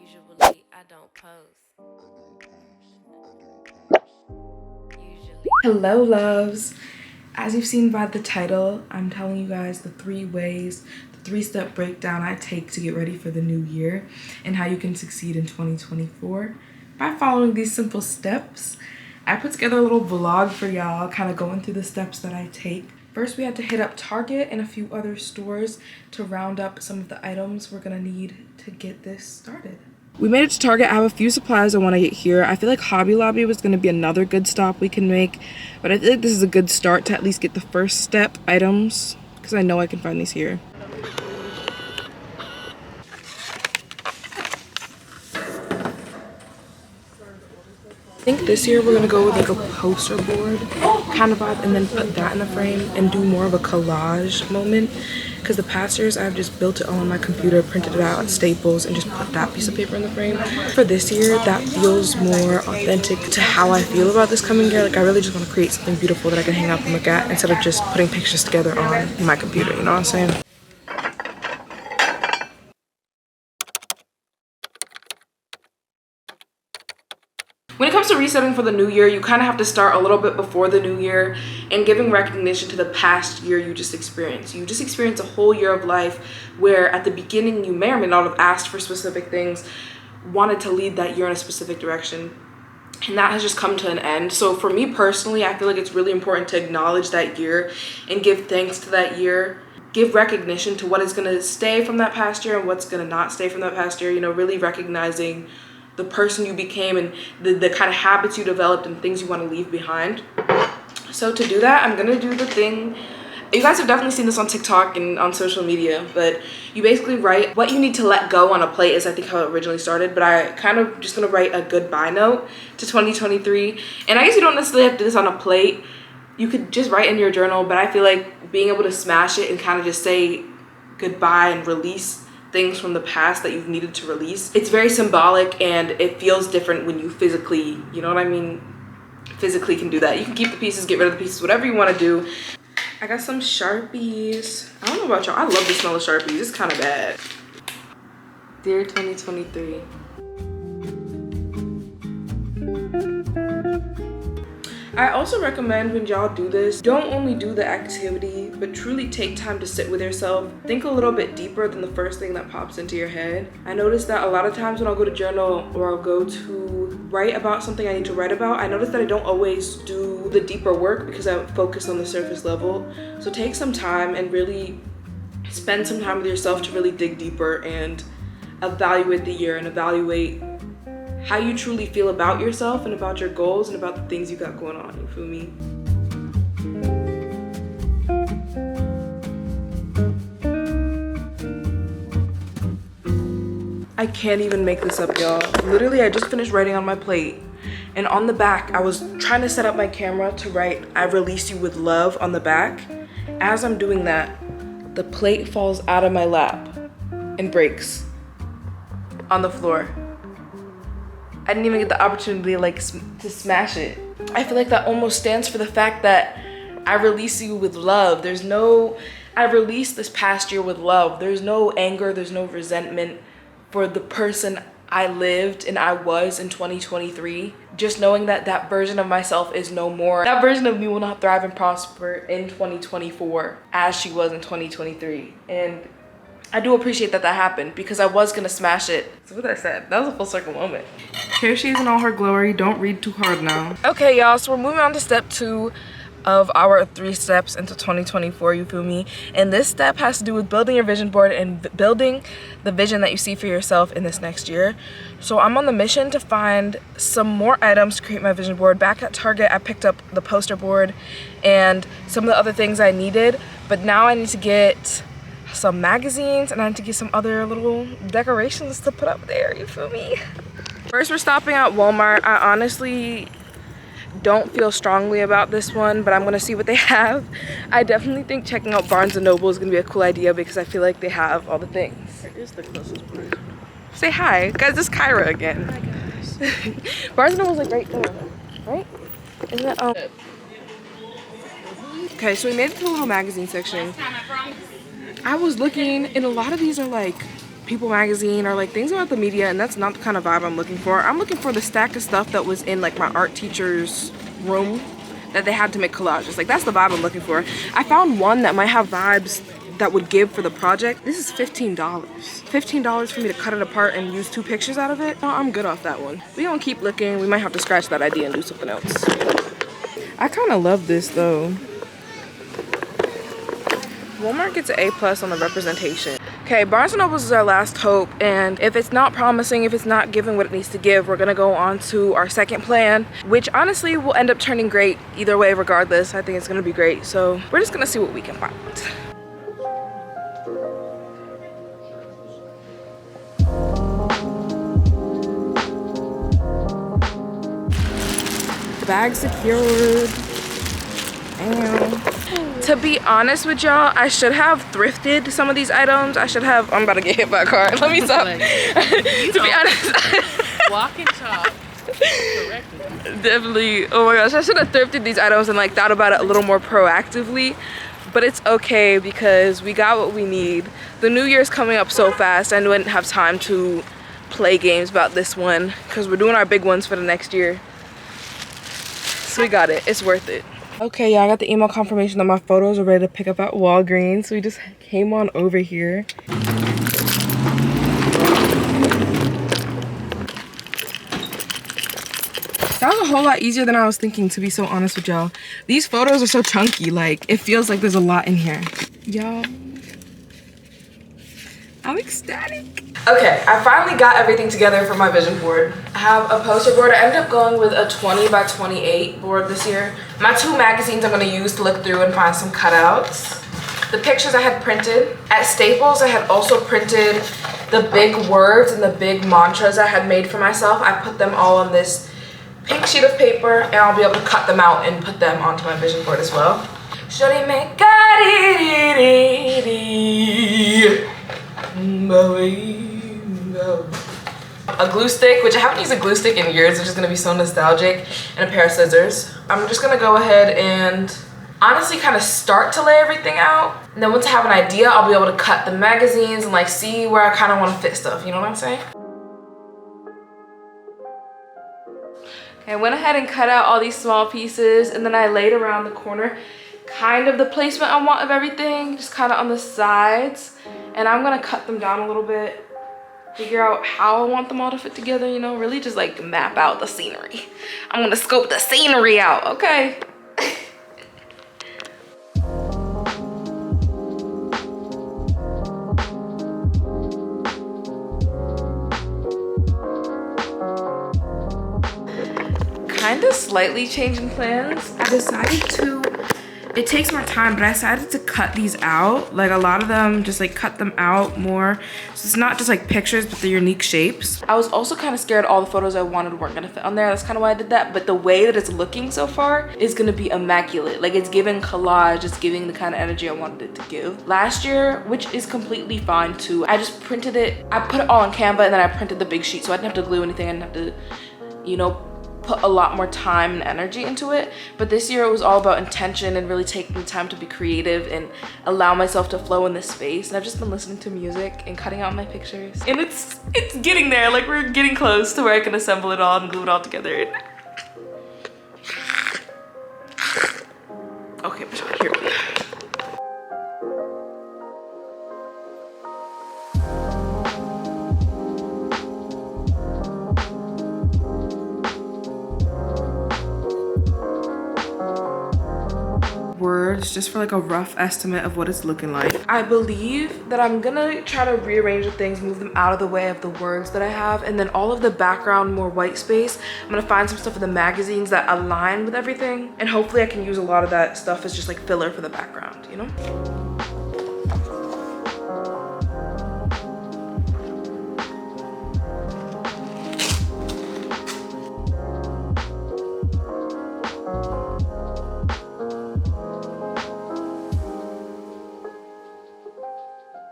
Usually I don't post. Usually. Hello loves. As you've seen by the title, I'm telling you guys the 3-step breakdown I take to get ready for the new year and how you can succeed in 2024 by following these simple steps. I put together a little vlog for y'all, kind of going through the steps that I take. First, we had to hit up Target and a few other stores to round up some of the items we're gonna need to get this started. We made it to Target. I have a few supplies I want to get here. I feel like Hobby Lobby was going to be another good stop we can make, but I feel like this is a good start to at least get the first step items because I know I can find these here. I think this year we're gonna go with like a poster board kind of vibe and then put that in the frame and do more of a collage moment, because the past years I've just built it all on my computer, printed it out at Staples, and just put that piece of paper in the frame. For this year, that feels more authentic to how I feel about this coming year. Like, I really just want to create something beautiful that I can hang up and look at instead of just putting pictures together on my computer, you know what I'm saying? When it comes to resetting for the new year, you kind of have to start a little bit before the new year and giving recognition to the past year you just experienced. You just experienced a whole year of life where at the beginning you may or may not have asked for specific things, wanted to lead that year in a specific direction, and that has just come to an end. So for me personally, I feel like it's really important to acknowledge that year and give thanks to that year. Give recognition to what is going to stay from that past year and what's going to not stay from that past year. You know, really recognizing the person you became and the kind of habits you developed and things you want to leave behind. So to do that, I'm gonna do the thing, you guys have definitely seen this on TikTok and on social media, but you basically write what you need to let go on a plate, is I think how it originally started, but I kind of just gonna write a goodbye note to 2023. And I guess you don't necessarily have to do this on a plate. You could just write in your journal, but I feel like being able to smash it and kind of just say goodbye and release things from the past that you've needed to release, it's very symbolic and it feels different when you physically, you know what I mean, physically can do that. You can keep the pieces, get rid of the pieces, whatever you want to do. I got some Sharpies. I don't know about y'all, I love the smell of Sharpies. It's kind of bad. Dear 2023. I also recommend when y'all do this, don't only do the activity, but truly take time to sit with yourself. Think a little bit deeper than the first thing that pops into your head. I notice that a lot of times when I'll go to journal or I'll go to write about something I need to write about, I notice that I don't always do the deeper work because I focus on the surface level. So take some time and really spend some time with yourself to really dig deeper and evaluate the year and evaluate how you truly feel about yourself and about your goals and about the things you got going on, you feel me? I can't even make this up, y'all. Literally, I just finished writing on my plate, and on the back, I was trying to set up my camera to write, "I release you with love" on the back. As I'm doing that, the plate falls out of my lap and breaks on the floor. I didn't even get the opportunity to smash it. I feel like that almost stands for the fact that I release you with love. I released this past year with love. There's no anger, there's no resentment for the person I lived and I was in 2023. Just knowing that that version of myself is no more. That version of me will not thrive and prosper in 2024 as she was in 2023. And I do appreciate that happened because I was gonna smash it. That's what I said. That was a full circle moment. Here she is in all her glory. Don't read too hard now. Okay, y'all, so we're moving on to step 2 of our 3 steps into 2024, you feel me? And this step has to do with building your vision board and building the vision that you see for yourself in this next year. So I'm on the mission to find some more items to create my vision board. Back at Target, I picked up the poster board and some of the other things I needed, but now I need to get some magazines and I need to get some other little decorations to put up there, you feel me? First, we're stopping at Walmart. I honestly don't feel strongly about this one, but I'm gonna see what they have. I definitely think checking out Barnes & Noble is gonna be a cool idea because I feel like they have all the things. It is the closest brand. Say hi. Guys, this is Kyra again. Hi guys. Barnes & Noble's like right there, right? Isn't it? Okay, so we made it to the little magazine section. I was looking and a lot of these are like People magazine or like things about the media, and that's not the kind of vibe I'm looking for. I'm looking for the stack of stuff that was in like my art teacher's room that they had to make collages. Like that's the vibe I'm looking for. I found one that might have vibes that would give for the project. This is $15. $15 for me to cut it apart and use 2 pictures out of it? Oh, I'm good off that one. We gonna keep looking. We might have to scratch that idea and do something else. I kind of love this though. Walmart gets an A+ on the representation. Okay, Barnes & Nobles is our last hope, and if it's not promising, if it's not giving what it needs to give, we're gonna go on to our second plan, which honestly will end up turning great either way regardless. I think it's gonna be great, so we're just gonna see what we can find. Bag secured. Damn. To be honest with y'all, I should have thrifted some of these items. I'm about to get hit by a car. Let me stop. To be honest. Walk and talk. Correctly. Definitely. Oh my gosh, I should have thrifted these items and like thought about it a little more proactively. But it's okay because we got what we need. The new year's coming up so fast. I wouldn't have time to play games about this one because we're doing our big ones for the next year. So we got it. It's worth it. Okay, yeah, I got the email confirmation that my photos are ready to pick up at Walgreens. So we just came on over here. That was a whole lot easier than I was thinking, to be so honest with y'all. These photos are so chunky, like, it feels like there's a lot in here. Y'all, I'm ecstatic. Okay, I finally got everything together for my vision board. I have a poster board. I ended up going with a 20 by 28 board this year. My 2 magazines I'm gonna use to look through and find some cutouts. The pictures I had printed. At Staples, I had also printed the big words and the big mantras I had made for myself. I put them all on this pink sheet of paper, and I'll be able to cut them out and put them onto my vision board as well. A glue stick, which I haven't used a glue stick in years, which is gonna be so nostalgic, and a pair of scissors. I'm just gonna go ahead and honestly kind of start to lay everything out. And then once I have an idea, I'll be able to cut the magazines and like see where I kind of want to fit stuff, you know what I'm saying? Okay, I went ahead and cut out all these small pieces, and then I laid around the corner kind of the placement I want of everything, just kind of on the sides. And I'm gonna cut them down a little bit, figure out how I want them all to fit together, you know, really just like map out the scenery. I'm gonna scope the scenery out, okay? Kind of slightly changing plans. I decided to, it takes more time, but I decided to cut these out. Like a lot of them, just like cut them out more. So it's not just like pictures, but the unique shapes. I was also kind of scared all the photos I wanted weren't gonna fit on there. That's kind of why I did that. But the way that it's looking so far is gonna be immaculate. Like it's giving collage, it's giving the kind of energy I wanted it to give. Last year, which is completely fine too, I just printed it. I put it all on Canva and then I printed the big sheet. So I didn't have to glue anything. I didn't have to, you know, put a lot more time and energy into it. But this year it was all about intention and really taking the time to be creative and allow myself to flow in this space. And I've just been listening to music and cutting out my pictures. And it's getting there. Like we're getting close to where I can assemble it all and glue it all together. Okay, here we go. Words just for like a rough estimate of what it's looking like. I believe that I'm gonna try to rearrange the things, move them out of the way of the words that I have, and then all of the background, more white space, I'm gonna find some stuff in the magazines that align with everything, and hopefully I can use a lot of that stuff as just like filler for the background, you know?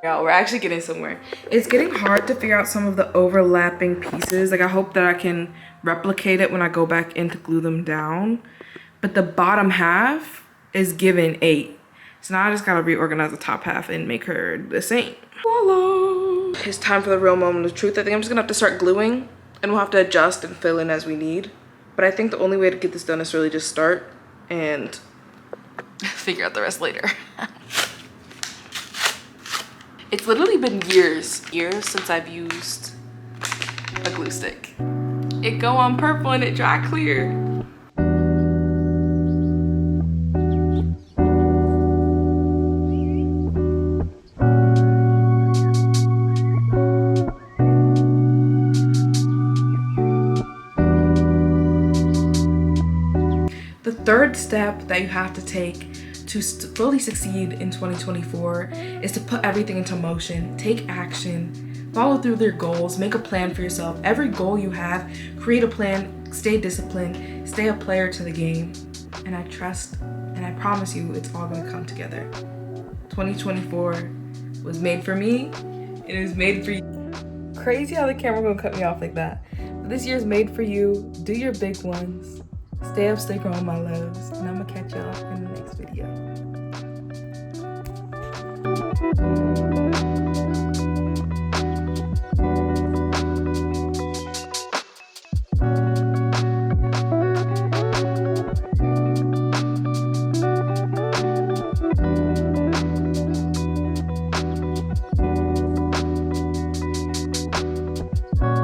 We're actually getting somewhere. It's getting hard to figure out some of the overlapping pieces. Like I hope that I can replicate it when I go back in to glue them down. But the bottom half is given 8. So now I just gotta reorganize the top half and make her the same. Voila! it's time for the real moment of truth. I think I'm just gonna have to start gluing and we'll have to adjust and fill in as we need. But I think the only way to get this done is really just start and figure out the rest later. It's literally been years since I've used a glue stick. It go on purple and it dry clear. The third step that you have to take to fully succeed in 2024 is to put everything into motion, take action, follow through their goals, make a plan for yourself. Every goal you have, create a plan, stay disciplined, stay a player to the game. And I trust and I promise you it's all gonna come together. 2024 was made for me and it was made for you. Crazy how the camera gonna cut me off like that. But this year's made for you. Do your big ones. Stay up, stay grown, my loves, and I'm gonna catch y'all in the next video.